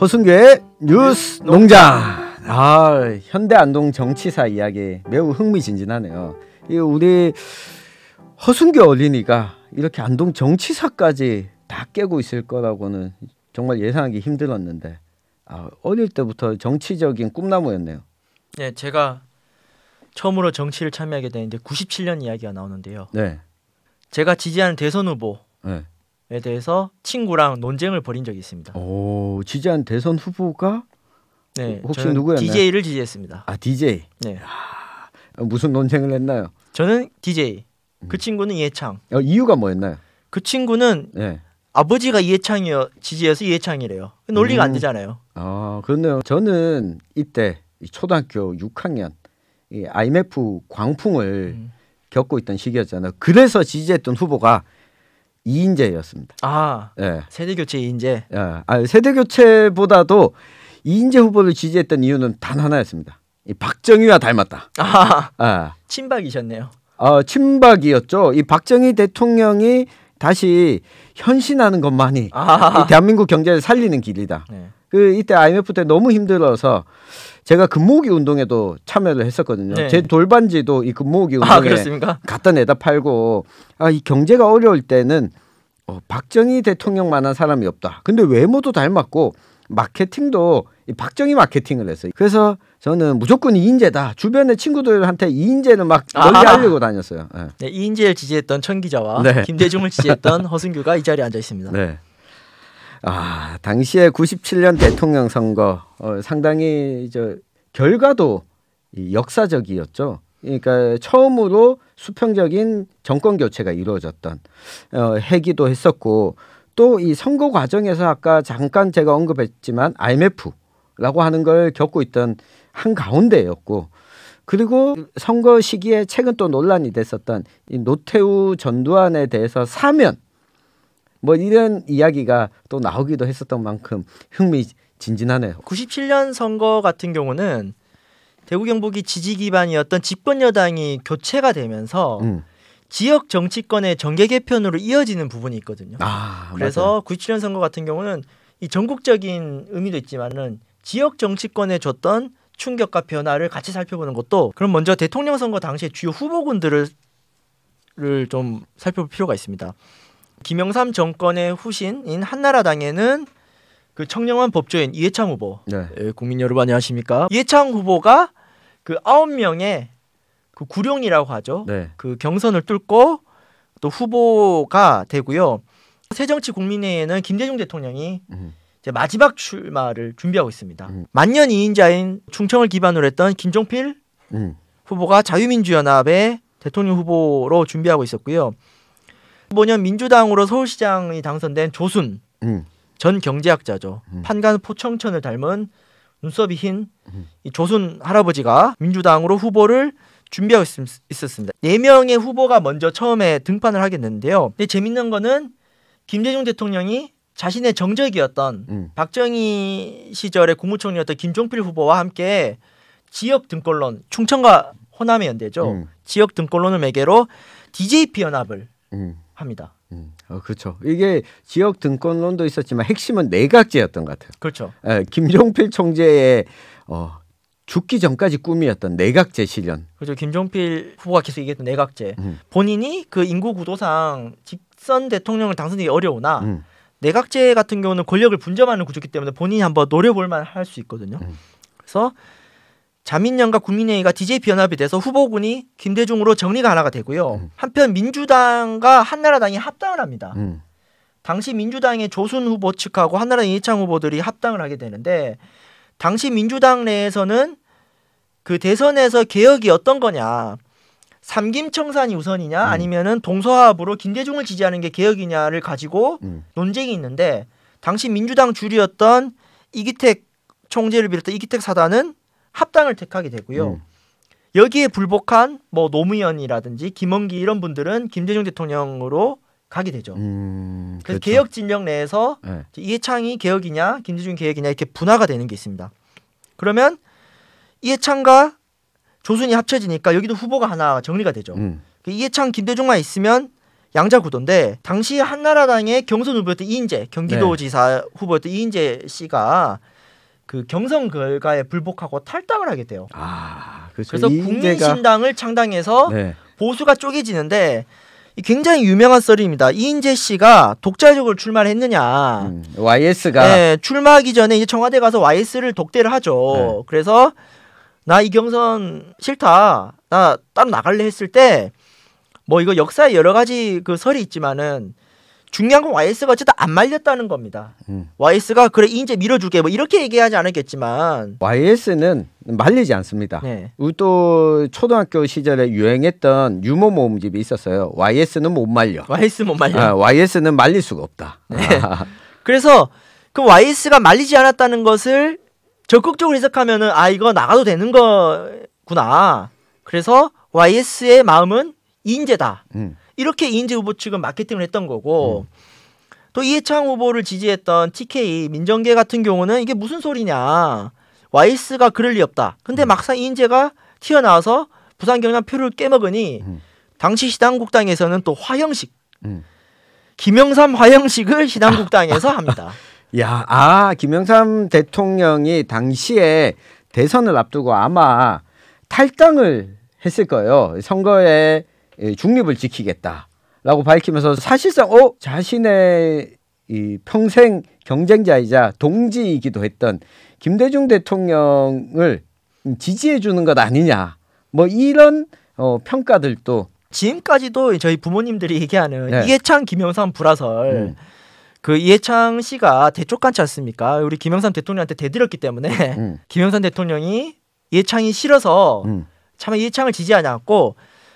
허순교의 뉴스 농장. 현대 안동 정치사 이야기 매우 흥미진진하네요. 우리 허순교 어린이가 이렇게 안동 정치사까지 다 깨고 있을 거라고는 정말 예상하기 힘들었는데 어릴 때부터 정치적인 꿈나무였네요. 네, 제가 처음으로 정치를 참여하게 된 이제 97년 이야기가 나오는데요. 네. 제가 지지하는 대선 후보에 네. 대해서 친구랑 논쟁을 벌인 적이 있습니다. 오, 지지한 대선 후보가 네, 혹시 누구였나요? DJ를 지지했습니다. DJ. 네. 무슨 논쟁을 했나요? 저는 DJ. 그 친구는 이해창. 이유가 뭐였나요? 그 친구는 아버지가 이해창이요 지지해서 이해창이래요. 논리가 안 되잖아요. 그렇네요. 저는 이때 초등학교 6학년 이 IMF 광풍을 겪고 있던 시기였잖아요. 그래서 지지했던 후보가 이인재였습니다. 세대 교체 이인재. 세대 교체보다도 이인재 후보를 지지했던 이유는 단 하나였습니다. 이 박정희와 닮았다. 친박이셨네요. 친박이었죠. 이 박정희 대통령이 다시 현신하는 것만이 이 대한민국 경제를 살리는 길이다. 네. 이때 IMF 때 너무 힘들어서 제가 금모으기 운동에도 참여를 했었거든요. 네. 제 돌반지도 이 금모으기 운동에 그렇습니까? 갖다 내다 팔고 이 경제가 어려울 때는 박정희 대통령만한 사람이 없다. 근데 외모도 닮았고 마케팅도 이 박정희 마케팅을 했어요. 그래서 저는 무조건 이인재다. 주변의 친구들한테 이인재를 막 널리 알리고 다녔어요. 네, 이인재를 지지했던 천 기자와 김대중을 지지했던 허순교가 이 자리에 앉아 있습니다. 네. 당시에 97년 대통령 선거 상당히 결과도 역사적이었죠. 그러니까 처음으로 수평적인 정권 교체가 이루어졌던 해기도 했었고 또 이 선거 과정에서 아까 잠깐 제가 언급했지만 IMF라고 하는 걸 겪고 있던 한 가운데였고 그리고 선거 시기에 최근 또 논란이 됐었던 이 노태우 전두환에 대해서 사면 이런 이야기가 또 나오기도 했었던 만큼 흥미진진하네요. 97년 선거 같은 경우는 대구 경북이 지지 기반이었던 집권 여당이 교체가 되면서 지역 정치권의 정계 개편으로 이어지는 부분이 있거든요. 그래서 맞아요. 97년 선거 같은 경우는 이 전국적인 의미도 있지만은 지역 정치권에 줬던 충격과 변화를 같이 살펴보는 것도 그럼 먼저 대통령 선거 당시의 주요 후보군들을 좀 살펴볼 필요가 있습니다. 김영삼 정권의 후신인 한나라당에는 그 청렴한 법조인 이해창 후보. 국민 여러분 안녕하십니까? 이해창 후보가 그 9명의 그 구룡이라고 하죠. 그 경선을 뚫고 또 후보가 되고요. 새정치국민회의에는 김대중 대통령이 이제 마지막 출마를 준비하고 있습니다. 만년 2인자인 충청을 기반으로 했던 김종필 후보가 자유민주연합의 대통령 후보로 준비하고 있었고요. 2015년 민주당으로 서울시장이 당선된 조순 전 경제학자죠. 판관 포청천을 닮은 눈썹이 흰 이 조순 할아버지가 민주당으로 후보를 준비하고 있었습니다. 4명의 후보가 먼저 처음에 등판을 하게 됐는데요. 근데 재밌는 거는 김대중 대통령이 자신의 정적이었던 박정희 시절의 국무총리였던 김종필 후보와 함께 지역 등권론, 충청과 호남의 연대죠. 지역 등권론을 매개로 DJP 연합을 합니다. 그렇죠. 이게 지역 등권론도 있었지만 핵심은 내각제였던 것 같아요. 그렇죠. 김종필 총재의 죽기 전까지 꿈이었던 내각제 실현. 그렇죠. 김종필 후보가 계속 얘기했던 내각제. 본인이 그 인구 구도상 직선 대통령을 당선되기 어려우나 내각제 같은 경우는 권력을 분점하는 구조이기 때문에 본인이 한번 노려볼 만할 수 있거든요. 그래서 자민련과 국민회의가 DJP 연합이 돼서 후보군이 김대중으로 정리가 하나가 되고요. 한편 민주당과 한나라당이 합당을 합니다. 당시 민주당의 조순 후보 측하고 한나라당 이해창 후보들이 합당을 하게 되는데 당시 민주당 내에서는 그 대선에서 개혁이 어떤 거냐, 삼김청산이 우선이냐 아니면은 동서합으로 김대중을 지지하는 게 개혁이냐를 가지고 논쟁이 있는데 당시 민주당 주류였던 이기택 총재를 비롯한 이기택 사단은 합당을 택하게 되고요. 여기에 불복한 노무현이라든지 김원기 이런 분들은 김대중 대통령으로 가게 되죠. 그래서 그렇죠. 개혁 진영 내에서 이해창이 개혁이냐 김대중 개혁이냐 이렇게 분화가 되는 게 있습니다. 그러면 이해창과 조순이 합쳐지니까 여기도 후보가 하나 정리가 되죠. 이해창 김대중만 있으면 양자 구도인데 당시 한나라당의 경선 후보였던 이인재 경기도지사 후보였던 이인재 씨가 그 경선 결과에 불복하고 탈당을 하게 돼요. 그렇죠. 그래서 국민신당을 창당해서 네. 보수가 쪼개지는데 굉장히 유명한 썰입니다. 이인재 씨가 독자적으로 출마를 했느냐. YS가 네, 출마하기 전에 이제 청와대 가서 YS를 독대를 하죠. 네. 그래서 나 이 경선 싫다. 나 따로 나갈래 했을 때 뭐 이거 역사에 여러 가지 그 설이 있지만은 중요한 건 YS가 어쨌든 안 말렸다는 겁니다. YS가 그래 이인재 밀어줄게 뭐 이렇게 얘기하지 않았겠지만 YS는 말리지 않습니다. 네. 우리 또 초등학교 시절에 유행했던 유머 모음집이 있었어요. YS는 못 말려. YS 못 말려. YS는 말릴 수가 없다. 네. 그래서 그 YS가 말리지 않았다는 것을 적극적으로 해석하면은 이거 나가도 되는 거구나. 그래서 YS의 마음은 이인재다. 이렇게 이인재 후보 측은 마케팅을 했던 거고 또 이해창 후보를 지지했던 TK 민정계 같은 경우는 이게 무슨 소리냐. YS가 그럴 리 없다. 근데 막상 이인재가 튀어나와서 부산 경남 표를 깨먹으니 당시 신한국당에서는 또 화형식 김영삼 화형식을 신한국당에서 합니다. 김영삼 대통령이 당시에 대선을 앞두고 아마 탈당을 했을 거예요. 선거에 중립을 지키겠다라고 밝히면서 사실상 자신의 이 평생 경쟁자이자 동지이기도 했던 김대중 대통령을 지지해 주는 것 아니냐. 뭐 이런 평가들도 지금까지도 저희 부모님들이 얘기하는 네. 이해창 김영삼 불화설 그 이해창 씨가 대쪽같지 않습니까? 우리 김영삼 대통령한테 대들었기 때문에 김영삼 대통령이 이해창이 싫어서 차마 이해창을 지지하지 않고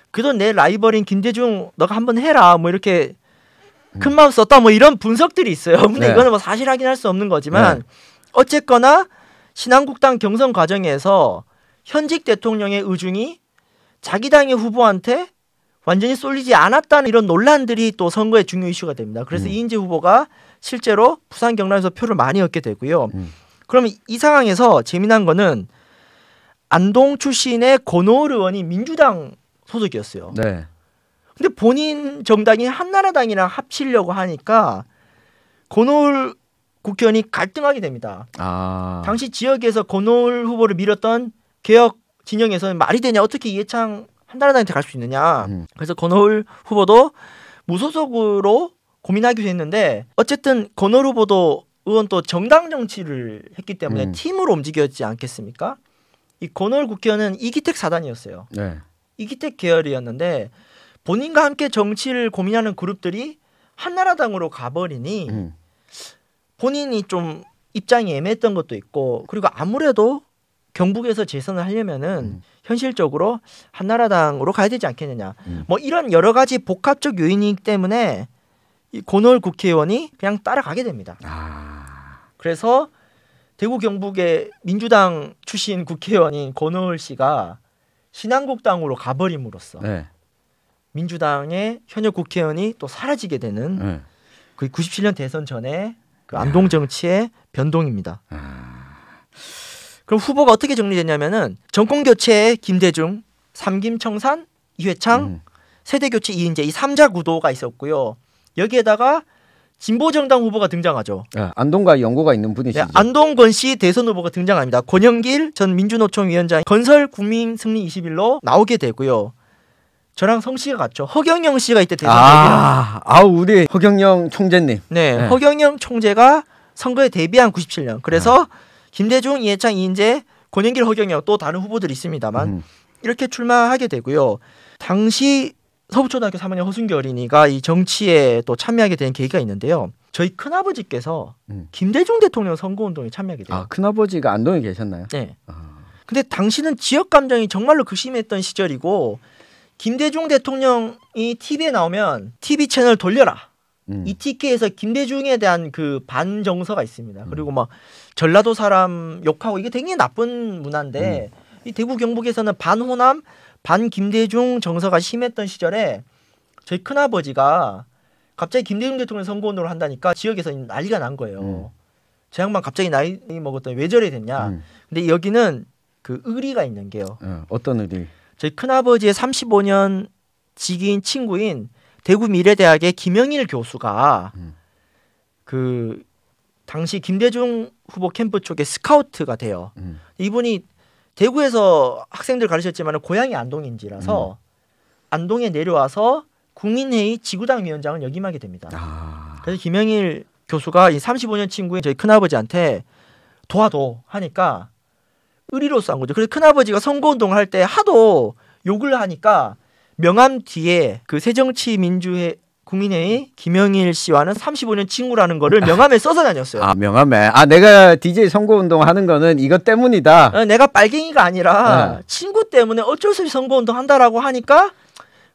그래도 내 라이벌인 김대중 너가 한번 해라 뭐 이렇게 큰 마음 썼다 뭐 이런 분석들이 있어요. 근데 네. 이거는 뭐 사실 확인할 수 없는 거지만 네. 어쨌거나 신한국당 경선 과정에서 현직 대통령의 의중이 자기 당의 후보한테 완전히 쏠리지 않았다는 이런 논란들이 또 선거의 중요 이슈가 됩니다. 그래서 이인재 후보가 실제로 부산 경남에서 표를 많이 얻게 되고요. 그러면 이 상황에서 재미난 거는 안동 출신의 권오을 의원이 민주당 소속이었어요. 네. 근데 본인 정당이 한나라당이랑 합치려고 하니까 권오을 국회의원이 갈등하게 됩니다. 당시 지역에서 권오을 후보를 밀었던 개혁 진영에서는 말이 되냐, 어떻게 이해창 한나라당한테 갈 수 있느냐. 그래서 권오을 후보도 무소속으로 고민하기로 했는데 어쨌든 권오을 후보도 의원 또 정당 정치를 했기 때문에 팀으로 움직였지 않겠습니까? 이 권오을 국회의원은 이기택 사단이었어요. 네. 이기택 계열이었는데 본인과 함께 정치를 고민하는 그룹들이 한나라당으로 가버리니 본인이 좀 입장이 애매했던 것도 있고 그리고 아무래도 경북에서 재선을 하려면은 현실적으로 한나라당으로 가야 되지 않겠느냐. 뭐 이런 여러 가지 복합적 요인이기 때문에 이 권오을 국회의원이 그냥 따라가게 됩니다. 그래서 대구 경북의 민주당 출신 국회의원인 권오을 씨가 신한국당으로 가버림으로써 네. 민주당의 현역 국회의원이 또 사라지게 되는 그 97년 대선 전에 그 안동 정치의 변동입니다. 그럼 후보가 어떻게 정리됐냐면은 정권 교체에 김대중, 삼김청산, 이회창, 세대 교체 이인재 이 3자 구도가 있었고요. 여기에다가 진보 정당 후보가 등장하죠. 안동과 연고가 있는 분이시죠. 네, 안동권 씨 대선 후보가 등장합니다. 권영길 전 민주노총 위원장 건설 국민 승리 21로 나오게 되고요. 저랑 성씨가 같죠. 허경영 씨가 이때 대선 데뷔합니다. 우리 허경영 총재님. 네, 허경영 총재가 선거에 데뷔한 97년. 그래서 김대중, 이해창, 이인재, 권영길, 허경영 또 다른 후보들이 있습니다만 이렇게 출마하게 되고요. 당시 서부초등학교 3학년 허순기 어린이가 이 정치에 또 참여하게 된 계기가 있는데요. 저희 큰아버지께서 김대중 대통령 선거운동에 참여하게 돼요. 큰아버지가 안동에 계셨나요? 네. 근데 당시는 지역 감정이 정말로 극심했던 시절이고 김대중 대통령이 TV에 나오면 TV 채널 돌려라. 이 TK에서 김대중에 대한 그 반정서가 있습니다. 그리고 막 전라도 사람 욕하고 이게 되게 나쁜 문화인데 이 대구 경북에서는 반호남 반 김대중 정서가 심했던 시절에 저희 큰아버지가 갑자기 김대중 대통령 선거운동을 한다니까 지역에서 난리가 난 거예요. 저 양반 갑자기 나이 먹었더니 왜 저래 됐냐. 근데 여기는 그 의리가 있는 게요. 어떤 의리? 저희 큰아버지의 35년 지기인 친구인 대구 미래대학의 김영일 교수가 그 당시 김대중 후보 캠프 쪽에 스카우트가 돼요. 이분이 대구에서 학생들 가르쳤지만 고향이 안동인지라서 안동에 내려와서 국민회의 지구당 위원장을 역임하게 됩니다. 그래서 김영일 교수가 이 35년 친구인 저희 큰아버지한테 도와도 하니까 의리로서 한 거죠. 그래서 큰아버지가 선거운동을 할 때 하도 욕을 하니까 명함 뒤에 그 새정치민주회 국민회의 김영일 씨와는 35년 친구라는 거를 명함에 써서 다녔어요. 아, 명함에. 아, 내가 DJ 선거운동 하는 거는 이것 때문이다. 내가 빨갱이가 아니라 친구 때문에 어쩔 수 없이 선거운동 한다라고 하니까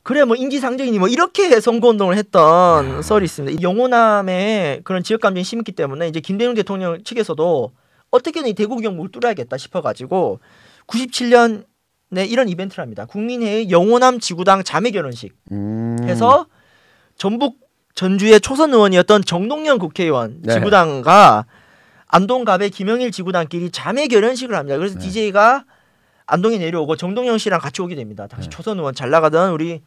그래 뭐 인지상정이니 뭐 이렇게 선거운동을 했던 썰이 있습니다. 영호남에 그런 지역감정이 심했기 때문에 이제 김대중 대통령 측에서도 어떻게든 이 대구 경북을 뚫어야겠다 싶어가지고 97년에 이런 이벤트를 합니다. 국민회의 영호남 지구당 자매 결혼식 해서 전북 전주의 초선 의원이었던 정동영 국회의원 네. 지구당과 안동갑의 김영일 지구당끼리 자매 결혼식을 합니다. 그래서 DJ가 안동에 내려오고 정동영 씨랑 같이 오게 됩니다. 당시 초선 의원 잘 나가던 우리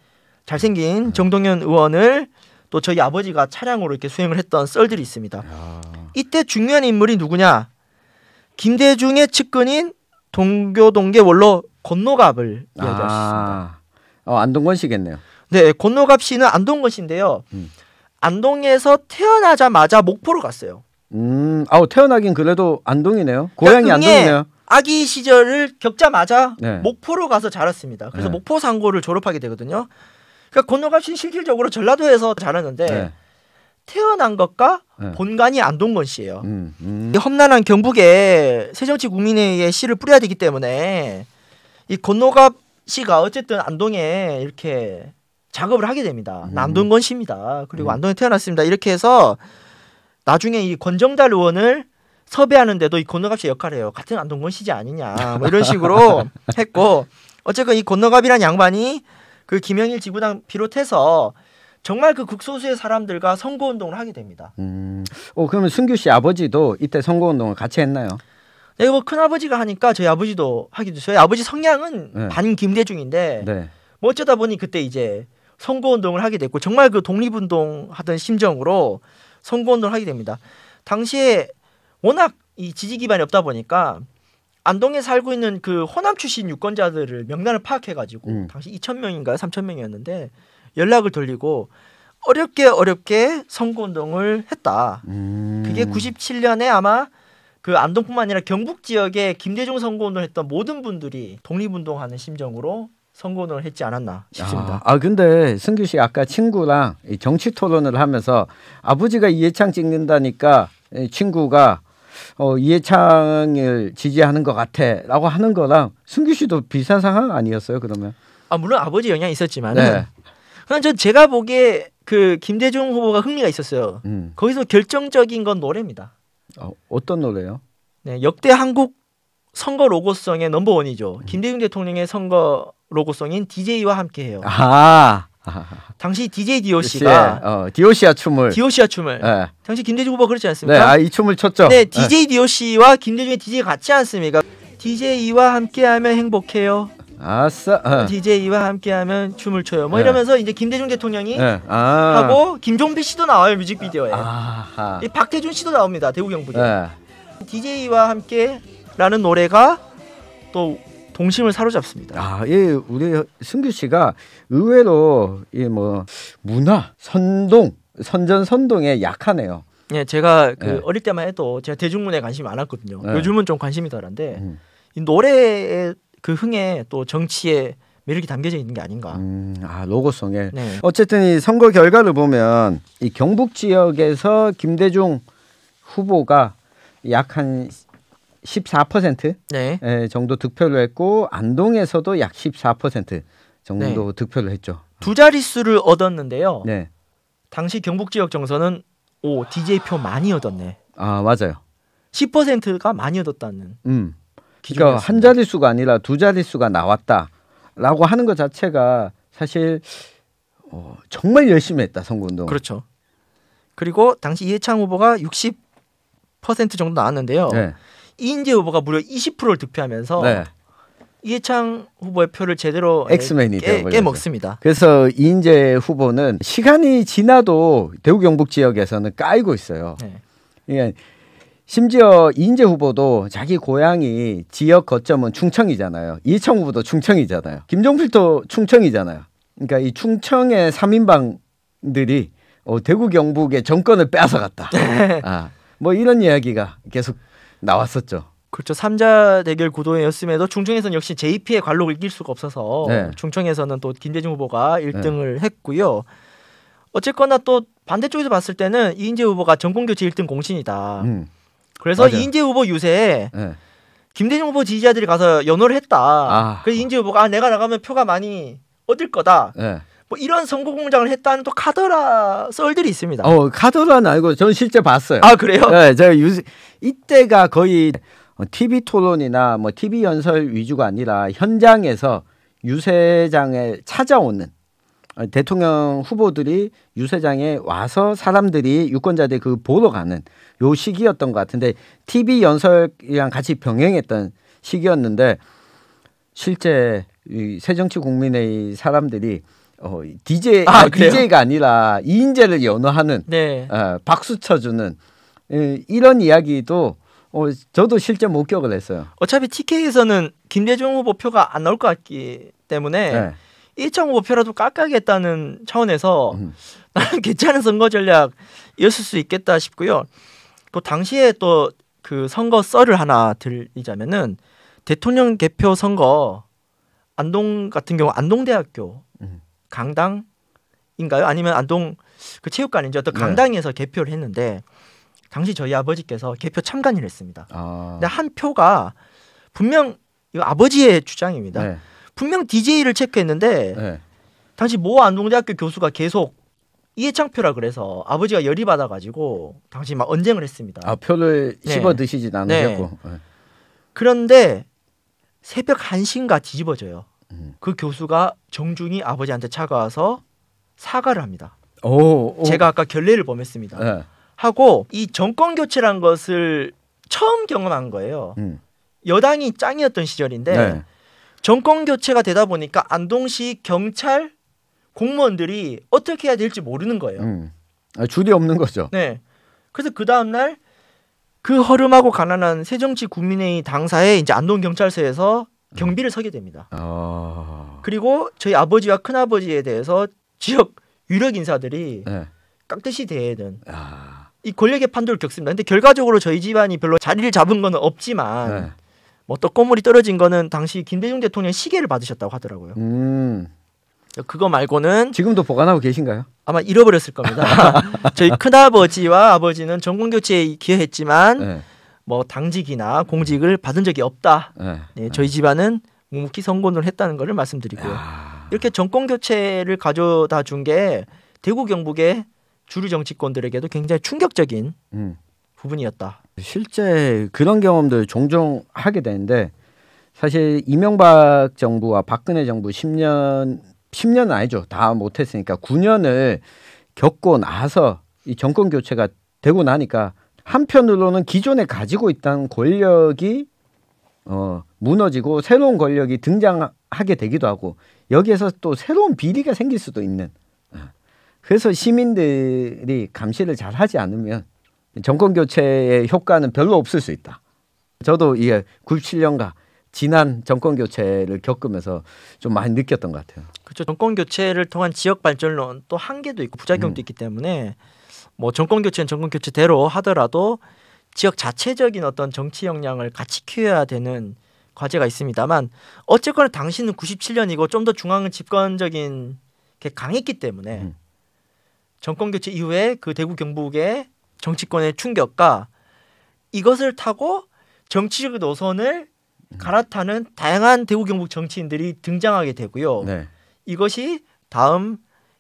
잘생긴 정동영 의원을 또 저희 아버지가 차량으로 이렇게 수행을 했던 썰들이 있습니다. 이때 중요한 인물이 누구냐? 김대중의 측근인 동교동계 원로 권노갑을 이야기할 수 있습니다. 안동권 씨겠네요. 네, 권노갑 씨는 안동권 씨인데요. 안동에서 태어나자마자 목포로 갔어요. 태어나긴 그래도 안동이네요. 고향이 안동이네요. 아기 시절을 겪자마자 네. 목포로 가서 자랐습니다. 그래서 네. 목포 상고를 졸업하게 되거든요. 그러니까 권노갑 씨는 실질적으로 전라도에서 자랐는데 네. 태어난 것과 네. 본관이 안동권 씨예요. 이 험난한 경북에 새정치국민회의에 씨를 뿌려야 되기 때문에 이 권노갑 씨가 어쨌든 안동에 이렇게 작업을 하게 됩니다. 안동권 씨입니다. 그리고 안동에 태어났습니다. 이렇게 해서 나중에 이 권정달 의원을 섭외하는데도 이 권노갑 씨 역할을 해요. 같은 안동권 씨지 아니냐 뭐 이런 식으로 했고 어쨌건 이 권노갑이란 양반이 그 김영일 지구당 비롯해서 정말 그 극소수의 사람들과 선거운동을 하게 됩니다. 그러면 승규 씨 아버지도 이때 선거운동을 같이 했나요? 네, 뭐 큰아버지가 하니까 저희 아버지도 하기도 저희 아버지 성향은 반 김대중인데 네. 뭐 어쩌다 보니 그때 이제 선거운동을 하게 됐고 정말 그 독립운동 하던 심정으로 선거운동을 하게 됩니다. 당시에 워낙 이 지지 기반이 없다 보니까 안동에 살고 있는 그 호남 출신 유권자들을 명단을 파악해가지고 당시 2,000명인가요? 3,000명이었는데 연락을 돌리고 어렵게 선거운동을 했다. 그게 97년에 아마 그 안동뿐만 아니라 경북 지역에 김대중 선거운동을 했던 모든 분들이 독립운동하는 심정으로 선거운동을 했지 않았나 싶습니다. 근데 승규 씨 아까 친구랑 정치 토론을 하면서 아버지가 이해창 찍는다니까 친구가 이해창을 지지하는 것 같아라고 하는 거랑 승규 씨도 비슷한 상황 아니었어요? 그러면? 물론 아버지 영향이 있었지만 네. 그냥 제가 보기에 그 김대중 후보가 흥미가 있었어요. 거기서 결정적인 건 노래입니다. 어떤 노래요? 네, 역대 한국 선거 로고송의 넘버원이죠. 김대중 대통령의 선거 로고송인 DJ와 함께해요. 당시 DJ DOC가 디오시아 춤을 네. 당시 김대중 후보 그렇지 않습니까? 네, 이 춤을 췄죠. 네, DJ DOC와 김대중의 DJ가 같이 않습니까? DJ와 함께하면 행복해요. 아싸. DJ와 함께하면 춤을 춰요. 뭐 이러면서 이제 김대중 대통령이 네. 하고 김종필 씨도 나와요 뮤직비디오에. 이 박태준 씨도 나옵니다 대구 경북에. 네. DJ와 함께라는 노래가 또 동심을 사로잡습니다. 우리 승규 씨가 의외로 뭐 문화, 선동에 약하네요. 네, 제가 어릴 때만 해도 제가 대중문화에 관심이 많았거든요. 요즘은 좀 관심이 덜한데 이 노래의 그 흥에 또 정치의 매력이 담겨져 있는 게 아닌가. 로고송에. 네. 어쨌든 이 선거 결과를 보면 이 경북 지역에서 김대중 후보가 약 한 14% 네. 정도 득표를 했고 안동에서도 약 14% 정도 득표를 했죠. 두 자릿수를 얻었는데요. 네. 당시 경북 지역 정서는 DJ 표 많이 얻었네. 맞아요. 10%가 많이 얻었다는. 그러니까 한 자릿수가 아니라 두 자릿수가 나왔다라고 하는 것 자체가 사실 정말 열심히 했다 선거운동. 그렇죠. 그리고 당시 이해창 후보가 60% 정도 나왔는데요. 네. 이인재 후보가 무려 20%를 득표하면서 이해창 후보의 표를 제대로 엑스맨이 깨먹습니다. 그래서 이인재 후보는 시간이 지나도 대구 경북 지역에서는 까이고 있어요. 네. 그러니까 심지어 이인재 후보도 자기 고향이 지역 거점은 충청이잖아요. 이해창 후보도 충청이잖아요. 김종필도 충청이잖아요. 그러니까 이 충청의 3인방들이 대구 경북의 정권을 빼앗아갔다. 뭐 이런 이야기가 계속 나왔었죠. 그렇죠. 3자 대결 구도였음에도 충청에서는 역시 JP의 관록을 이길 수가 없어서 네. 충청에서는 또 김대중 후보가 1등을 했고요. 어쨌거나 또 반대쪽에서 봤을 때는 이인재 후보가 정권교체 1등 공신이다. 그래서 맞아요. 이인재 후보 유세에 김대중 후보 지지자들이 가서 연호를 했다. 그래서 이인재 후보가 내가 나가면 표가 많이 얻을 거다. 뭐 이런 선거 공작을 했다는 또 카더라 썰들이 있습니다. 카더라는 알고 저는 실제 봤어요. 아 그래요? 네, 제가 이때가 거의 TV 토론이나 뭐 TV 연설 위주가 아니라 현장에서 유세장에 찾아오는 대통령 후보들이 유세장에 와서 사람들이 유권자들이 그 보러 가는 요 시기였던 것 같은데 TV 연설이랑 같이 병행했던 시기였는데 실제 이 새정치국민의 사람들이 DJ가 아니라 이인재를 연호하는 네. 박수 쳐주는 이런 이야기도 저도 실제 목격을 했어요. 어차피 TK에서는 김대중 후보 표가 안 나올 것 같기 때문에 이해창 후보 표라도 깎아야겠다는 차원에서 나는 괜찮은 선거 전략이었을 수 있겠다 싶고요. 또 당시에 또 그 선거 썰을 하나 들리자면은 대통령 개표 선거 안동 같은 경우 안동대학교 강당인가요? 아니면 안동 그 체육관인지 어떤 강당에서 개표를 했는데 당시 저희 아버지께서 개표 참관을 했습니다. 근데 한 표가 분명 이거 아버지의 주장입니다. 분명 DJ를 체크했는데 당시 모 안동대학교 교수가 계속 이해창 표라 그래서 아버지가 열이 받아가지고 당시 막 언쟁을 했습니다. 표를 씹어 드시진 않으셨고. 그런데 새벽 1시인가 뒤집어져요. 그 교수가 정중히 아버지한테 차가워서 사과를 합니다. 제가 아까 결례를 범했습니다. 하고 이 정권 교체란 것을 처음 경험한 거예요. 여당이 짱이었던 시절인데 정권 교체가 되다 보니까 안동시 경찰 공무원들이 어떻게 해야 될지 모르는 거예요. 줄이 없는 거죠. 네. 그래서 그 다음 날 그 허름하고 가난한 새정치국민회의 당사에 이제 안동 경찰서에서 경비를 서게 됩니다. 그리고 저희 아버지와 큰아버지에 대해서 지역 유력 인사들이 깍듯이 대해는 이 권력의 판도를 겪습니다. 근데 결과적으로 저희 집안이 별로 자리를 잡은 건 없지만 뭐 떡고물이 떨어진 거는 당시 김대중 대통령 시계를 받으셨다고 하더라고요. 그거 말고는 지금도 보관하고 계신가요? 아마 잃어버렸을 겁니다. 저희 큰아버지와 아버지는 정권교체에 기여했지만 뭐 당직이나 공직을 받은 적이 없다. 저희 집안은 묵묵히 성공을 했다는 것을 말씀드리고요. 이렇게 정권교체를 가져다 준 게 대구 경북의 주류 정치권들에게도 굉장히 충격적인 부분이었다. 실제 그런 경험들 종종 하게 되는데 사실 이명박 정부와 박근혜 정부 10년은 아니죠. 다 못했으니까 9년을 겪고 나서 이 정권 교체가 되고 나니까 한편으로는 기존에 가지고 있던 권력이 무너지고 새로운 권력이 등장하게 되기도 하고 여기에서 또 새로운 비리가 생길 수도 있는. 그래서 시민들이 감시를 잘 하지 않으면 정권 교체의 효과는 별로 없을 수 있다. 저도 이게 97년가 지난 정권 교체를 겪으면서 좀 많이 느꼈던 것 같아요. 그렇죠. 정권 교체를 통한 지역 발전론 또 한계도 있고 부작용도 있기 때문에 뭐 정권 교체는 정권 교체대로 하더라도 지역 자체적인 어떤 정치 역량을 같이 키워야 되는 과제가 있습니다만 어쨌거나 당시는 97년이고 좀 더 중앙 집권적인 게 강했기 때문에 정권 교체 이후에 그 대구 경북의 정치권의 충격과 이것을 타고 정치적 노선을 갈아타는 다양한 대구 경북 정치인들이 등장하게 되고요. 이것이 다음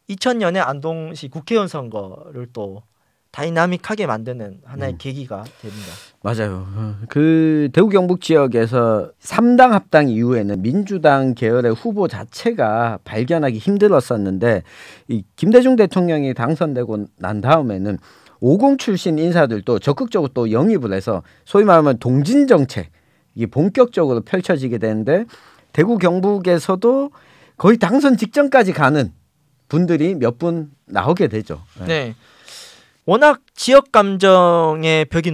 2000년의 안동시 국회의원 선거를 또 다이나믹하게 만드는 하나의 계기가 됩니다. 맞아요. 그 대구 경북 지역에서 3당 합당 이후에는 민주당 계열의 후보 자체가 발견하기 힘들었었는데 이 김대중 대통령이 당선되고 난 다음에는 50 출신 인사들도 적극적으로 또 영입을 해서 소위 말하면 동진 정책 이게 본격적으로 펼쳐지게 되는데 대구 경북에서도 거의 당선 직전까지 가는 분들이 몇 분 나오게 되죠. 네. 워낙 지역 감정의 벽이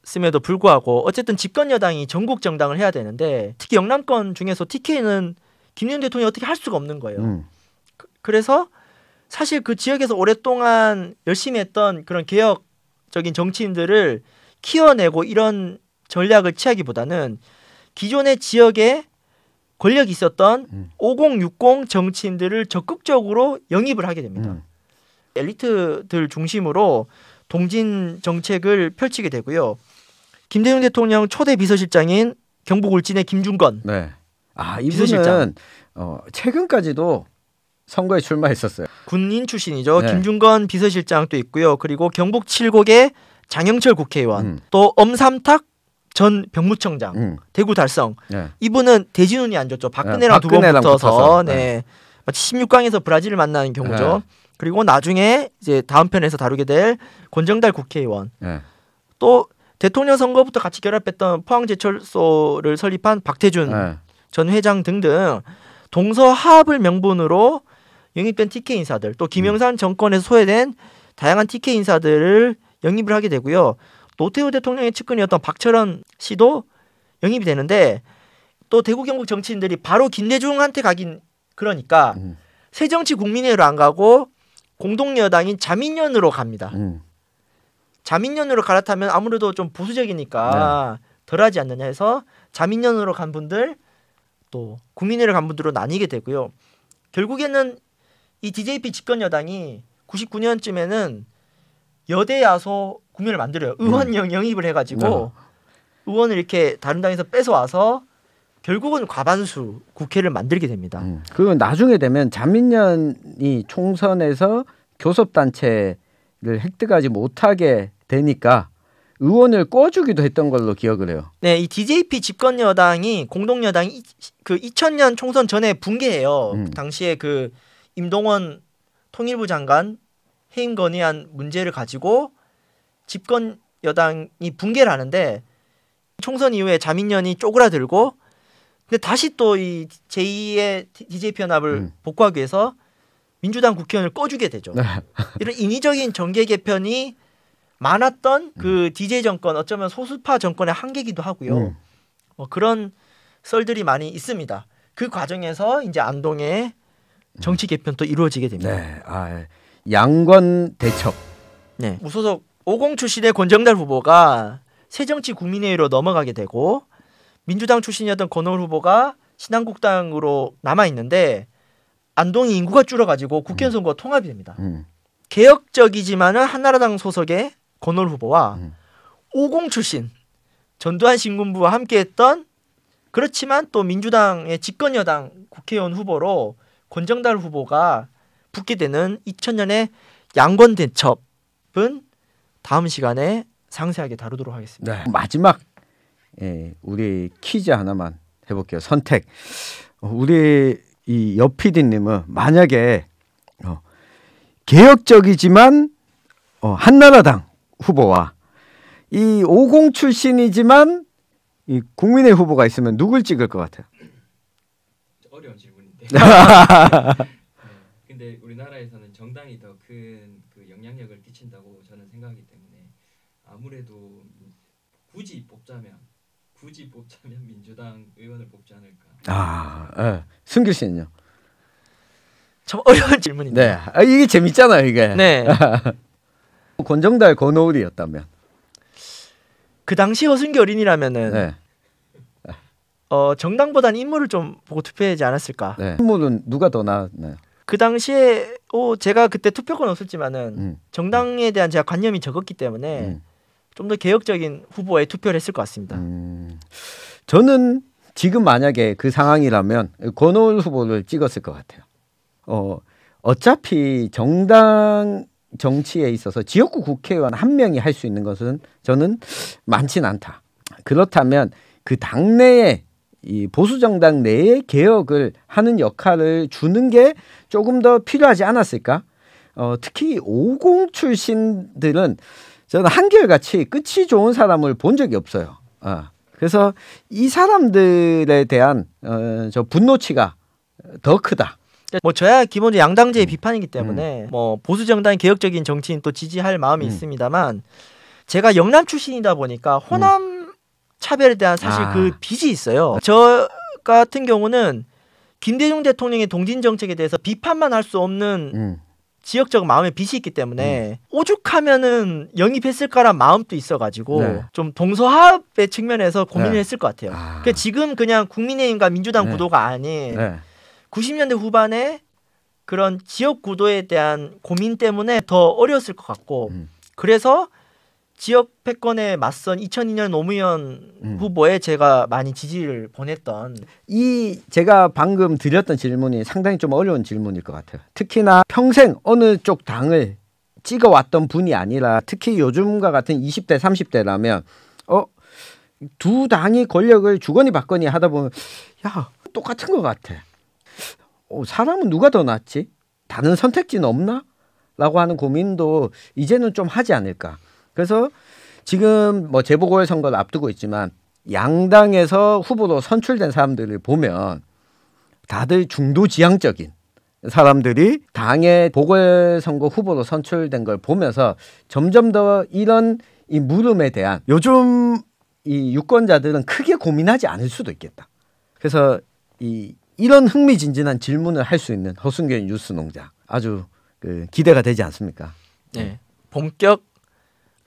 있음에도 불구하고 어쨌든 집권 여당이 전국 정당을 해야 되는데 특히 영남권 중에서 TK는 김대중 대통령이 어떻게 할 수가 없는 거예요. 그래서 사실 그 지역에서 오랫동안 열심히 했던 그런 개혁적인 정치인들을 키워내고 이런 전략을 취하기보다는 기존의 지역에 권력이 있었던 5060 정치인들을 적극적으로 영입을 하게 됩니다. 엘리트들 중심으로 동진 정책을 펼치게 되고요. 김대중 대통령 초대 비서실장인 경북 울진의 김중건. 네. 아, 이분은 비서실장. 최근까지도 선거에 출마했었어요. 군인 출신이죠. 네. 김중건 비서실장도 있고요. 그리고 경북 칠곡의 장영철 국회의원, 또 엄삼탁 전 병무청장, 대구 달성. 네. 이분은 대진운이 안 좋죠. 박근혜랑 두 번 붙어서 네. 마치 16강에서 브라질을 만나는 경우죠. 네. 그리고 나중에 이제 다음 편에서 다루게 될 권정달 국회의원. 네. 또 대통령 선거부터 같이 결합했던 포항제철소를 설립한 박태준 네. 전 회장 등등 동서화합을 명분으로 영입된 TK 인사들, 또 김영삼 정권에서 소외된 다양한 TK 인사들을 영입을 하게 되고요. 노태우 대통령의 측근이었던 박철원 씨도 영입이 되는데 또 대구 경북 정치인들이 바로 김대중한테 가긴 그러니까 새정치 국민회의로 안 가고 공동여당인 자민련으로 갑니다. 자민련으로 갈아타면 아무래도 좀 보수적이니까 덜하지 않느냐 해서 자민련으로 간 분들 또 국민회의를 간 분들로 나뉘게 되고요. 결국에는 이 DJP 집권 여당이 99년쯤에는 여대 야소 국면을 만들어요. 의원 영입을 해가지고 의원을 이렇게 다른 당에서 뺏어와서 결국은 과반수 국회를 만들게 됩니다. 그리고 나중에 되면 자민련이 총선에서 교섭단체를 획득하지 못하게 되니까 의원을 꿔주기도 했던 걸로 기억을 해요. 네, 이 DJP 집권 여당이 공동 여당이 그 2000년 총선 전에 붕괴해요. 당시에 그 임동원 통일부 장관 해임 건의안 문제를 가지고 집권 여당이 붕괴를 하는데 총선 이후에 자민련이 쪼그라들고 근데 다시 또 이 제2의 DJP 연합을 복구하기 위해서 민주당 국회의원을 꺼주게 되죠. 이런 인위적인 정계 개편이 많았던 그 DJ 정권 어쩌면 소수파 정권의 한계기도 하고요. 그런 썰들이 많이 있습니다. 그 과정에서 이제 안동의 정치 개편도 이루어지게 됩니다. 네, 양권 대첩. 네, 무소속 50 출신의 권정달 후보가 새정치 국민회의로 넘어가게 되고 민주당 출신이었던 권오을 후보가 신한국당으로 남아 있는데 안동이 인구가 줄어가지고 국회의원 선거가 통합이 됩니다. 개혁적이지만은 한나라당 소속의 권오을 후보와 50 출신 전두환 신군부와 함께했던 그렇지만 또 민주당의 집권 여당 국회의원 후보로 권정달 후보가 붙게 되는 2000년의 양권 대첩은 다음 시간에 상세하게 다루도록 하겠습니다. 네. 마지막 우리 퀴즈 하나만 해볼게요. 선택. 우리 이 옆 PD님은 만약에 개혁적이지만 한나라당 후보와 이 50 출신이지만 이 국민의 후보가 있으면 누굴 찍을 것 같아요? 어려운 질문인데. 근데 우리나라에서는 정당이 더 큰 그 영향력을 끼친다고 저는 생각하기 때문에 아무래도 굳이 뽑자면 민주당 의원을 뽑지 않을까. 승규 씨는요? 참 어려운 질문인데. 네, 이게 재밌잖아요, 이게. 네. 권정달, 권오을이었다면. 그 당시 허순기 어린이라면은 네. 정당보다는 인물을 좀 보고 투표하지 않았을까. 네. 인물은 누가 더 나았나요? 그 당시에 제가 그때 투표권 없었지만은 정당에 대한 제가 관념이 적었기 때문에 좀 더 개혁적인 후보에 투표를 했을 것 같습니다. 저는 지금 만약에 그 상황이라면 권오을 후보를 찍었을 것 같아요. 어차피 정당 정치에 있어서 지역구 국회의원 한 명이 할 수 있는 것은 저는 많진 않다. 그렇다면 그 당내에 이 보수 정당 내에 개혁을 하는 역할을 주는 게 조금 더 필요하지 않았을까? 특히 50 출신들은 저는 한결같이 끝이 좋은 사람을 본 적이 없어요. 그래서 이 사람들에 대한 저 분노치가 더 크다. 뭐 저야 기본적으로 양당제의 비판이기 때문에 뭐 보수 정당 개혁적인 정치인 또 지지할 마음이 있습니다만 제가 영남 출신이다 보니까 호남 차별에 대한 사실 아. 그 빚이 있어요. 저 같은 경우는 김대중 대통령의 동진 정책에 대해서 비판만 할 수 없는 지역적 마음의 빚이 있기 때문에 오죽하면은 영입했을까란 마음도 있어가지고 네. 좀 동서합의 측면에서 고민을 네. 했을 것 같아요. 아. 그러니까 지금 그냥 국민의힘과 민주당 네. 구도가 아닌 네. 90년대 후반에 그런 지역 구도에 대한 고민 때문에 더 어려웠을 것 같고 그래서 지역 패권에 맞선 2002년 노무현 후보에 제가 많이 지지를 보냈던 이 제가 방금 드렸던 질문이 상당히 좀 어려운 질문일 것 같아요. 특히나 평생 어느 쪽 당을 찍어왔던 분이 아니라 특히 요즘과 같은 20대 30대라면 두 당이 권력을 주거니 받거니 하다 보면 야 똑같은 것 같아. 사람은 누가 더 낫지? 다른 선택지는 없나? 라고 하는 고민도 이제는 좀 하지 않을까. 그래서 지금 뭐 재보궐선거를 앞두고 있지만 양당에서 후보로 선출된 사람들을 보면 다들 중도지향적인 사람들이 당의 보궐선거 후보로 선출된 걸 보면서 점점 더 이런 이 물음에 대한 요즘 이 유권자들은 크게 고민하지 않을 수도 있겠다. 그래서 이런 흥미진진한 질문을 할 수 있는 허순교의 뉴스농장 아주 기대가 되지 않습니까? 네. 본격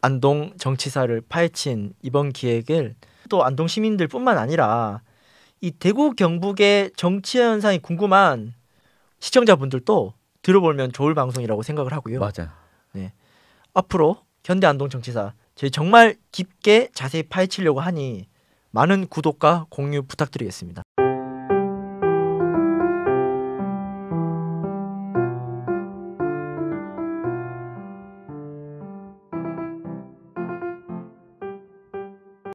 안동 정치사를 파헤친 이번 기획을 또 안동 시민들뿐만 아니라 이 대구 경북의 정치 현상이 궁금한 시청자분들도 들어보면 좋을 방송이라고 생각을 하고요. 맞아. 네. 앞으로 현대 안동 정치사 저희 정말 깊게 자세히 파헤치려고 하니 많은 구독과 공유 부탁드리겠습니다.